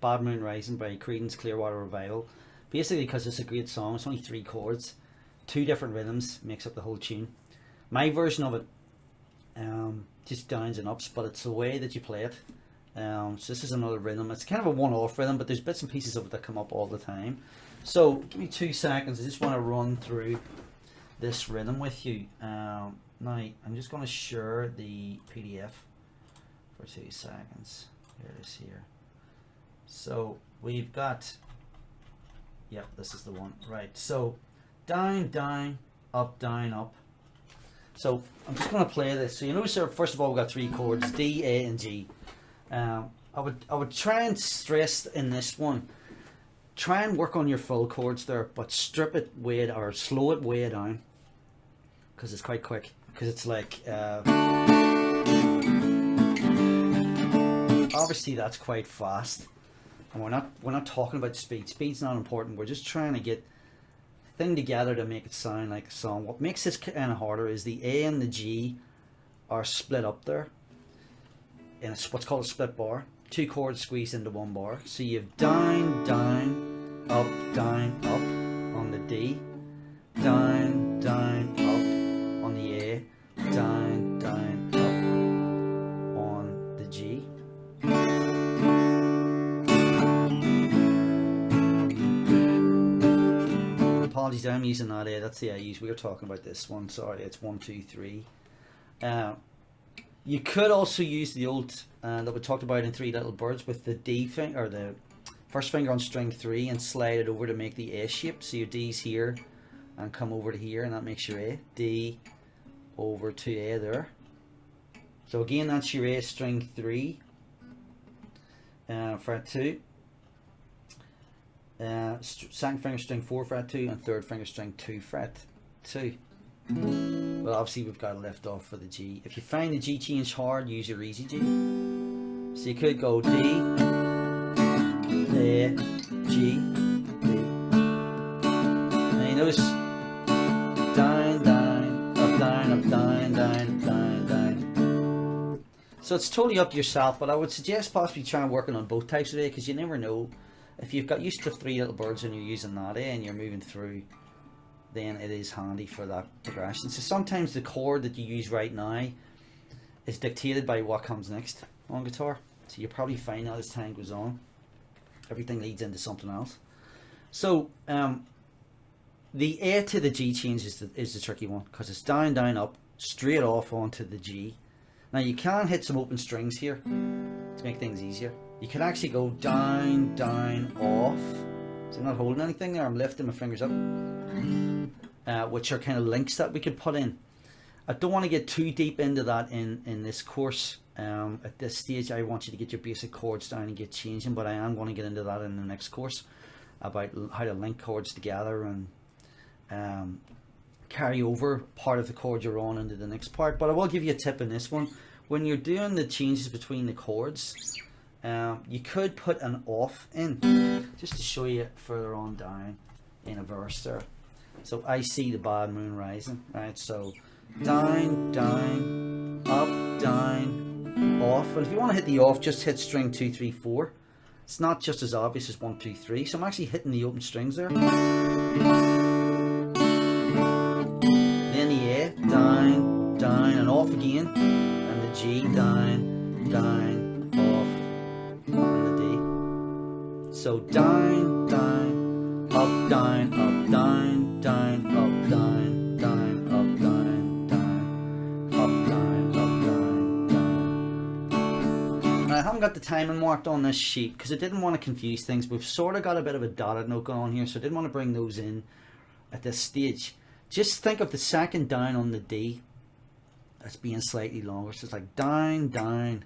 Bad Moon Rising by Creedance Clearwater Revival. Basically because it's a great song. It's only 3 chords, 2 different rhythms, makes up the whole tune. My version of it just downs and ups, but it's the way that you play it. So this is another rhythm. It's kind of a one-off rhythm, but there's bits and pieces of it that come up all the time. So give me 2 seconds. I just want to run through this rhythm with you. Now I'm just going to share the PDF for 2 seconds. Here it is here. So we've got, yep, this is the one, right? So down, down, up, down, up. So I'm just going to play this. So you notice there, first of all, we've got 3 chords, D, A, and G. I would try and stress in this one, try and work on your full chords there, but strip it way or slow it way down, because it's quite quick. Because it's like obviously that's quite fast, and we're not talking about speed. Speed's not important. We're just trying to get the thing together to make it sound like a song. What makes this kind of harder is the A and the G are split up there in what's called a split bar. 2 chords squeezed into 1 bar. So you have down, down, up on the D, down, down, up on the A, down, down, up on the G. Apologies, I'm using that A. That's the A use. We were talking about this one. Sorry, it's 1, 2, 3. You could also use the old that we talked about in 3 Little Birds with the D finger, or the first finger on string 3, and slide it over to make the A shape. So your D's here and come over to here, and that makes your A. D over to A there. So again, that's your A string 3, fret 2. Second finger string 4, fret 2, and third finger string 2, fret 2. Well, obviously we've got to lift off for the G. If you find the G change hard, use your easy G. So you could go D, A, G, D. Now you notice down, down, up, down, up, down, down, down, down. So it's totally up to yourself, but I would suggest possibly trying working on both types of A, because you never know. If you've got used to 3 Little Birds and you're using that A and you're moving through, then it is handy for that progression. So sometimes the chord that you use right now is dictated by what comes next on guitar. So you'll probably find that as time goes on, everything leads into something else. So the A to the G change is the tricky one, because it's down, down, up, straight off onto the G. Now you can hit some open strings here to make things easier. You can actually go down, down, off. So I'm not holding anything there, I'm lifting my fingers up, which are kind of links that we could put in. I don't want to get too deep into that in this course. At this stage I want you to get your basic chords down and get changing, but I am going to get into that in the next course about how to link chords together and carry over part of the chord you're on into the next part. But I will give you a tip in this one. When you're doing the changes between the chords, you could put an off in, just to show you further on down in a verse there. So I see the Bad Moon Rising, right? So down, down, up, down, off. And if you want to hit the off, just hit string 2, 3, 4. It's not just as obvious as 1, 2, 3. So I'm actually hitting the open strings there. Then the A, down, down, and off again. And the G, down, down, off, and the D. So down, down, up, down, up, down, down, up, down, down, up, down, down, up, down, up, down, down. Now, I haven't got the timing marked on this sheet because I didn't want to confuse things. We've sort of got a bit of a dotted note going on here, so I didn't want to bring those in at this stage. Just think of the second down on the D as being slightly longer. So it's like down, down,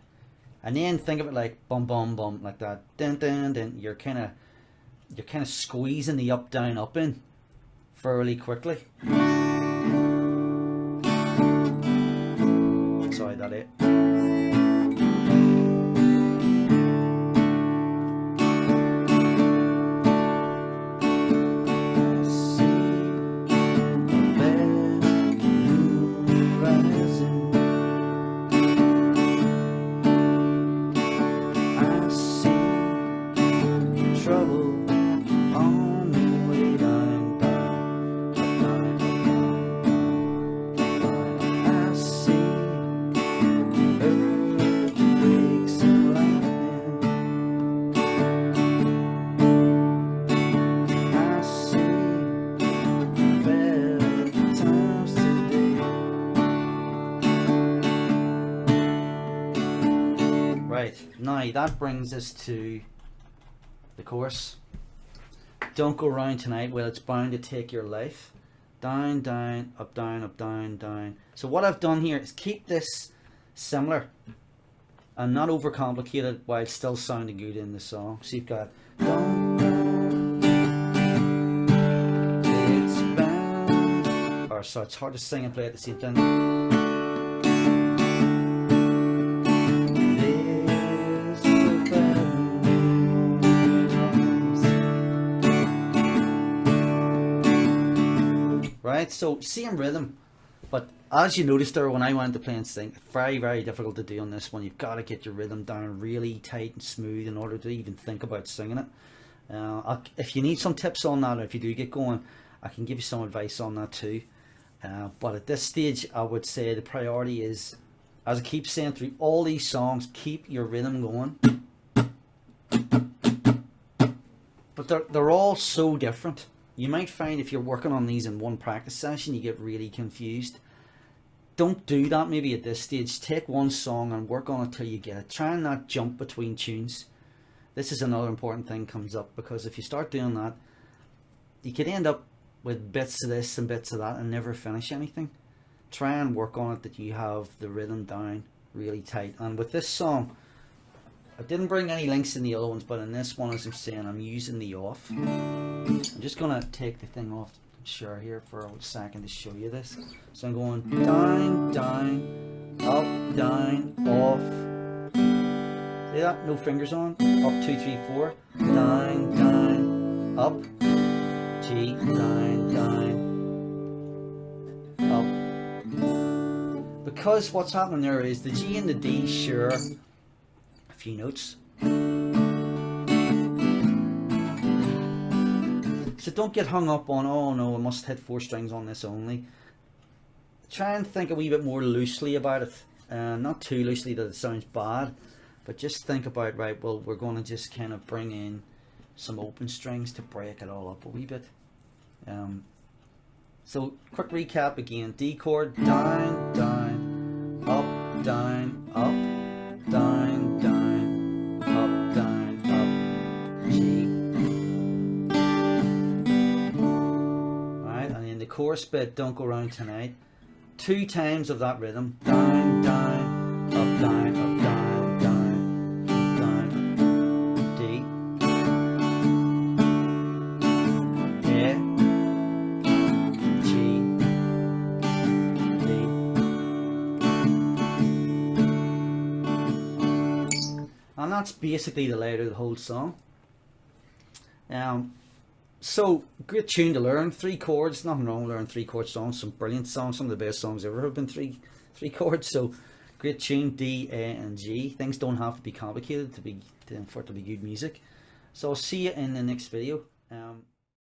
and then think of it like bum, bum, bum, like that. Dun, dun, dun. You're kind of squeezing the up, down, up in fairly quickly. Sorry, that it. trouble on the way down, down, up, down, up, down, down. I see earthquakes and lightning. I see better times today. Right, now that brings us to the chorus. Don't go round tonight, well it's bound to take your life. Down, down, up, down, up, down, down. So what I've done here is keep this similar and not overcomplicate it while still sounding good in the song. So you've got down, down, it's bound. Or so it's hard to sing and play at the same time. Right, so same rhythm, but as you noticed there when I went to play and sing, very, very difficult to do on this one. You've got to get your rhythm down really tight and smooth in order to even think about singing it. If you need some tips on that, or if you do get going, I can give you some advice on that too. But at this stage, I would say the priority is, as I keep saying through all these songs, keep your rhythm going. But they're all so different. You might find if you're working on these in one practice session, you get really confused. Don't do that maybe at this stage. Take one song and work on it till you get it. Try and not jump between tunes. This is another important thing comes up, because if you start doing that, you could end up with bits of this and bits of that and never finish anything. Try and work on it that you have the rhythm down really tight. And with this song, I didn't bring any links in the other ones, but in this one, as I'm saying, I'm using the off. I'm just going to take the thing off share here for a second to show you this. So I'm going down, down, up, down, off. See that? No fingers on. Up, 2, 3, 4. Down, down, up. G, down, down, up. Because what's happening there is the G and the D share a few notes. So don't get hung up on, oh no, I must hit 4 strings on this only. Try and think a wee bit more loosely about it. Not too loosely that it sounds bad, but just think about, right, well, we're going to just kind of bring in some open strings to break it all up a wee bit. So quick recap again. D chord, down, down, up, down, up, down, down, up, down, up, G. Alright, and in the chorus bit, don't go round tonight. 2 times of that rhythm. Down, down, up, down, up, down, down, down, D, A, G, D. And that's basically the layout of the whole song. So, great tune to learn. 3 chords, nothing wrong with learning 3 chord songs. Some brilliant songs, some of the best songs ever have been three chords. So, great tune, D, A, and G. Things don't have to be complicated for it to be good music. So, I'll see you in the next video.